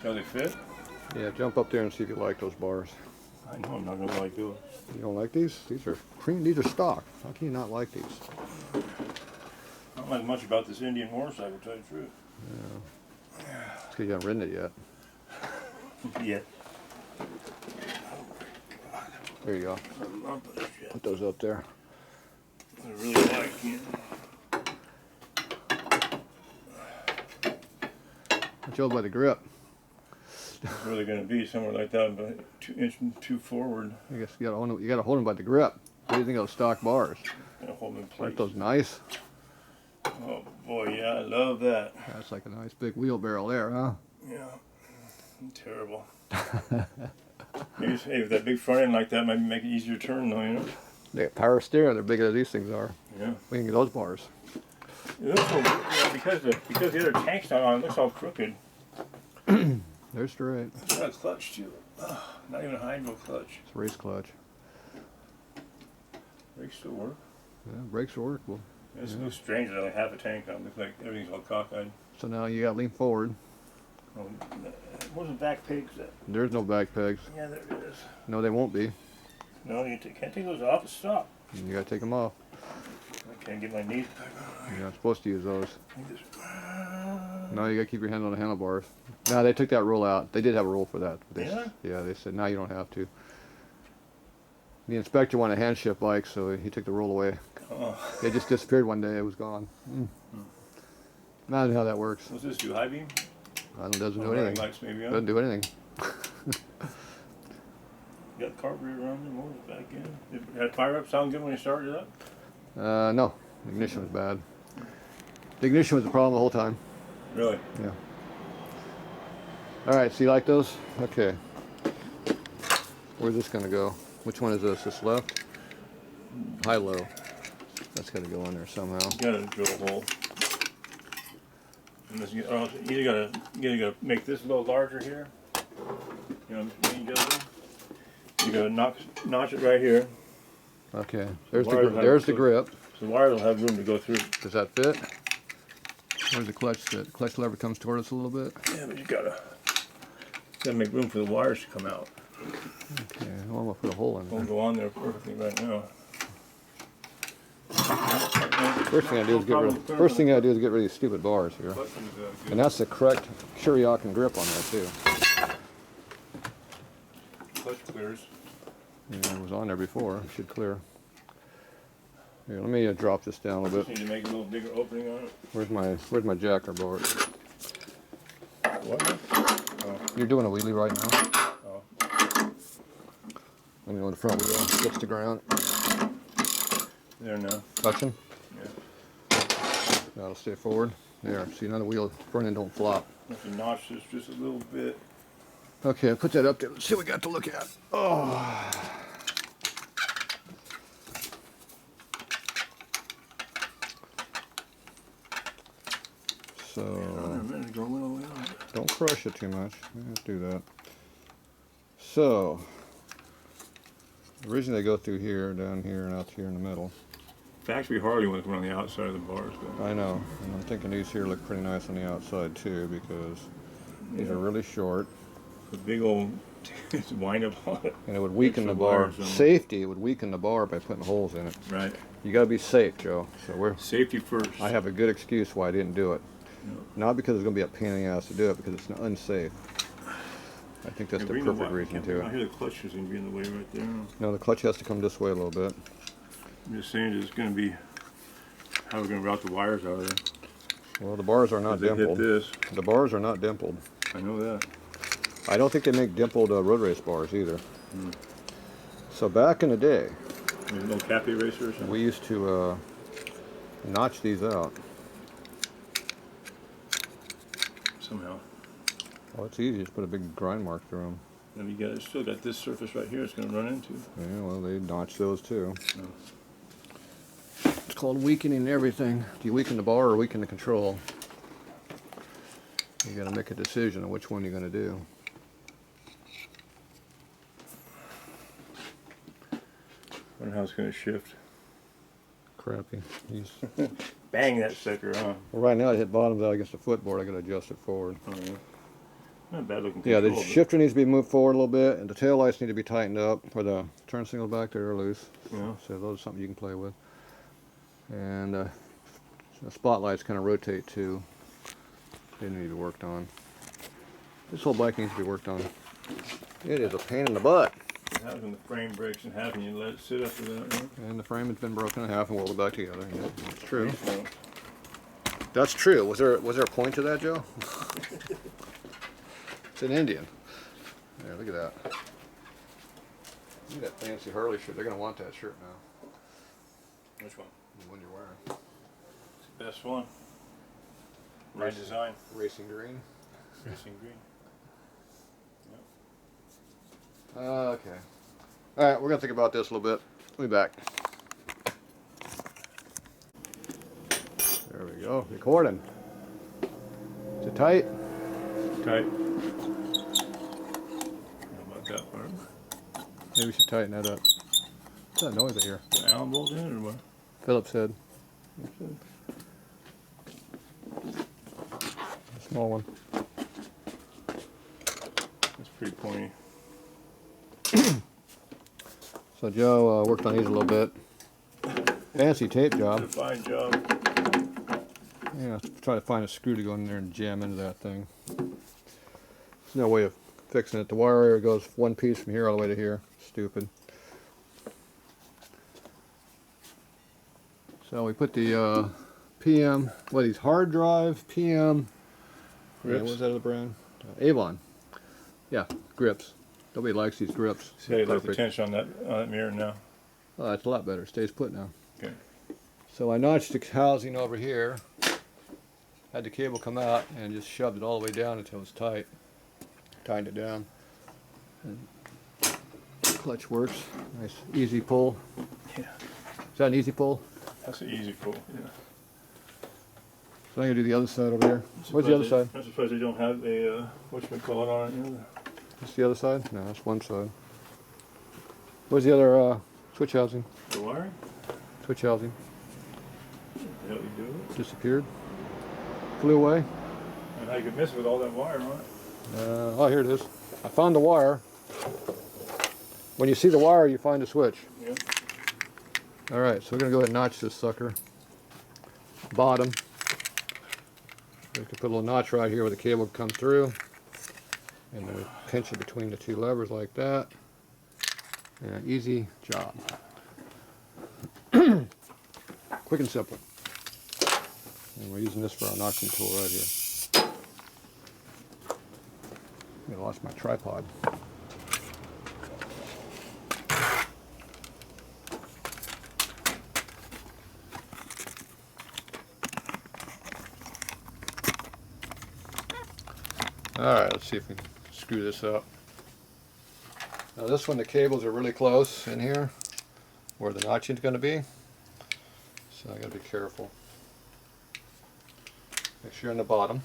How they fit? Yeah, jump up there and see if you like those bars. I know I'm not gonna like those. You don't like these? These are cream. These are stock. How can you not like these? I don't like much about this Indian motorcycle, to tell you the truth. Yeah. It's because you haven't ridden it yet. Yeah. There you go. Put those up there. I really like it. Watch out by the grip. It's really going to be somewhere like that, but 2 inches too forward. I guess you gotta hold them by the grip. What do you think of those stock bars? Gotta hold them in place. Aren't those nice? Oh boy, yeah, I love that. That's like a nice big wheelbarrow there, huh? Yeah, terrible. Maybe hey, with that big front end like that, might make it easier to turn, though, you know. They got power steering. They're bigger than these things are. Yeah. We can get those bars. It looks so, because the other tank's not on, it looks all crooked. They're straight. It's got a clutch too. Not even a hydro clutch. It's a race clutch. Brakes still work. Yeah, brakes are workable. It's a little strange that I only have a tank on. It looks like everything's all cockeyed. So now you gotta lean forward. Oh, where's the back pegs at? There's no back pegs. Yeah, there it is. No, they won't be. No, you can't take those off. It's stop. You gotta take them off. I can't get my knees back on. You're not supposed to use those. No, you gotta keep your hand on the handlebars. No, they took that rule out. They did have a rule for that. Yeah, they said now you don't have to. The inspector wanted a hand shift bike, so he took the rule away. Oh. It just disappeared one day. It was gone. Imagine how that works. What's this do? High beam? It doesn't do anything. Lights maybe, huh? Doesn't do anything. You got the carburetor on the motor back in. Did that fire up sound good when you started it up? No. The ignition was bad. The ignition was the problem the whole time. Really? Yeah. All right, so you like those? Okay. Where's this gonna go? Which one is this? This left? High, low. That's gotta go in there somehow. You gotta drill a hole. And this, you gotta make this a little larger here. You know, you gotta notch it right here. Okay. There's the grip. So the wires will have room to go through. Does that fit? Where's the clutch fit? The clutch lever comes toward us a little bit. Yeah, but you gotta make room for the wires to come out. Okay, well, I'm gonna put a hole in there. Won't go on there perfectly right now. First thing I do is get rid of these stupid bars here. And that's the correct Shuriken grip on there too. Clutch clears. Yeah, it was on there before. It should clear. Here, let me drop this down a little bit. Need to make a little bigger opening on it. Where's my jacker board? What? Oh. You're doing a wheelie right now? Oh. Let me go in the front wheel. Gets the ground. There now. Touching? Yeah. That'll stay forward. There. See, now the wheel front end don't flop. Have to notch this just a little bit. Okay, put that up there. Let's see what we got to look at. Oh. So, don't crush it too much. You have to do that. So, originally they go through here, down here, and out here in the middle. Factory Harley ones were on the outside of the bars. Though. I know, and I'm thinking these here look pretty nice on the outside too, because these are really short. The big old wind up on it. And it would weaken the bar. Safety, it would weaken the bar by putting holes in it. Right. You got to be safe, Joe. So we're safety first. I have a good excuse why I didn't do it. No. Not because it's going to be a pain in the ass to do it, because it's unsafe. I think that's the perfect reason to. I hear the clutch is going to be in the way right there. No, the clutch has to come this way a little bit. I'm just saying it's going to be how we're going to route the wires out of there. Well, the bars are not dimpled. Hit this. The bars are not dimpled. I know that. I don't think they make dimpled road race bars either. So back in the day, there's no cafe racer or something? We used to notch these out. Somehow. Well, it's easy. Just put a big grind mark through them. And you still got this surface right here it's going to run into. Yeah, well, they notch those too. Oh. It's called weakening everything. Do you weaken the bar or weaken the control? You got to make a decision on which one you're going to do. I wonder how it's going to shift. Crappy. Bang that sucker, huh? Well, right now I hit bottoms out against the footboard. I got to adjust it forward. Oh, yeah. Not bad looking Yeah, the control, shifter needs to be moved forward a little bit, and the tail lights need to be tightened up, or the turn signals back there are loose. Yeah. So those are something you can play with. And the spotlights kind of rotate too. They need to be worked on. This whole bike needs to be worked on. It is a pain in the butt. What happens when the frame breaks in half and you let it sit after that? Right? And the frame has been broken in half and welded back together. Yeah, that's true. So, That's true. Was there a point to that, Joe? It's an Indian. There, look at that. Look at that fancy Harley shirt. They're gonna want that shirt now. which one? The one you're wearing. It's the best one. My design. Racing green. Racing green. Okay. All right, we're gonna think about this a little bit. We'll be back. There we go. Recording. Is it tight? Tight. How about that part? Maybe we should tighten that up. What's that noise I hear? The Allen bolt in it or what? Phillips head. A small one. That's pretty pointy. So Joe worked on these a little bit. Fancy tape job. It's a fine job. Yeah, try to find a screw to go in there and jam into that thing. There's no way of fixing it. The wire goes one piece from here all the way to here. Stupid. So we put the PM, these hard drive PM. Yeah, what was that other brand? Avon. Yeah, grips. Nobody likes these grips. See how you left the tension on that mirror now. Oh, that's a lot better. It stays put now. Okay. So I notched the housing over here. Had the cable come out and just shoved it all the way down until it was tight. Tightened it down. And clutch works. Nice easy pull. Yeah. Is that an easy pull? That's an easy pull. Yeah. So I'm gonna do the other side over here. Where's the other side? I'm surprised they don't have a whatchamacallit on it. Either. That's the other side? No, that's one side. Where's the other switch housing? The wiring? Switch housing. How you do it? Disappeared. Flew away. And how you could miss it with all that wire on it? Oh, here it is. I found the wire. When you see the wire, you find the switch. Yeah. All right, so we're gonna go ahead and notch this sucker. Bottom. We can put a little notch right here where the cable comes through. And then we pinch it between the two levers like that. And easy job. Quick and simple. And we're using this for our notching tool right here. I lost my tripod. Alright, let's see if we can screw this up. Now this one, the cables are really close in here where the notching is going to be. So I got to be careful. Make sure you're on the bottom.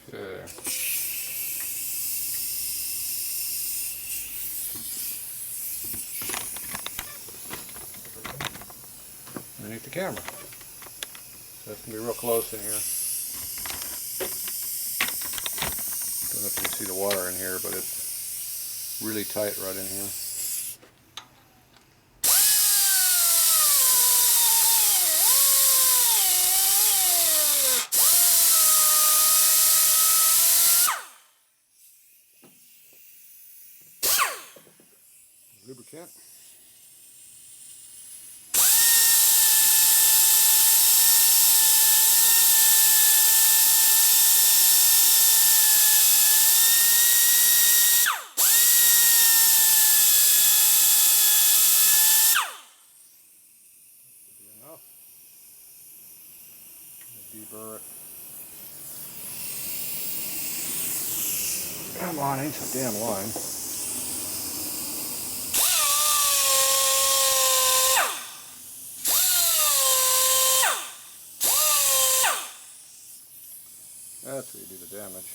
Okay. Underneath the camera. So it's going to be real close in here. Don't know if you can see the water in here, but it's really tight right in here. Lubricant. Enough. Deburr it. Come on, ain't so damn line. That's where you do the damage.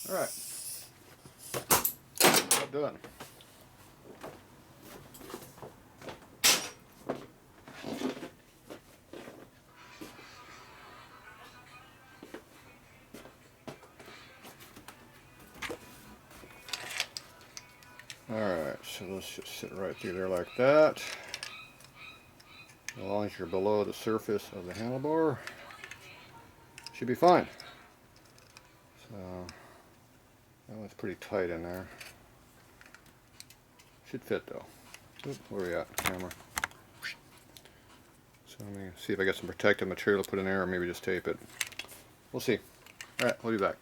Alright, done. Alright, so let's just sit right through there like that. As long as you're below the surface of the handlebar, should be fine. So, that one's pretty tight in there. Should fit though. Oop, where are we at? Camera. So let me see if I got some protective material to put in there, or maybe just tape it. We'll see. Alright, we'll be back.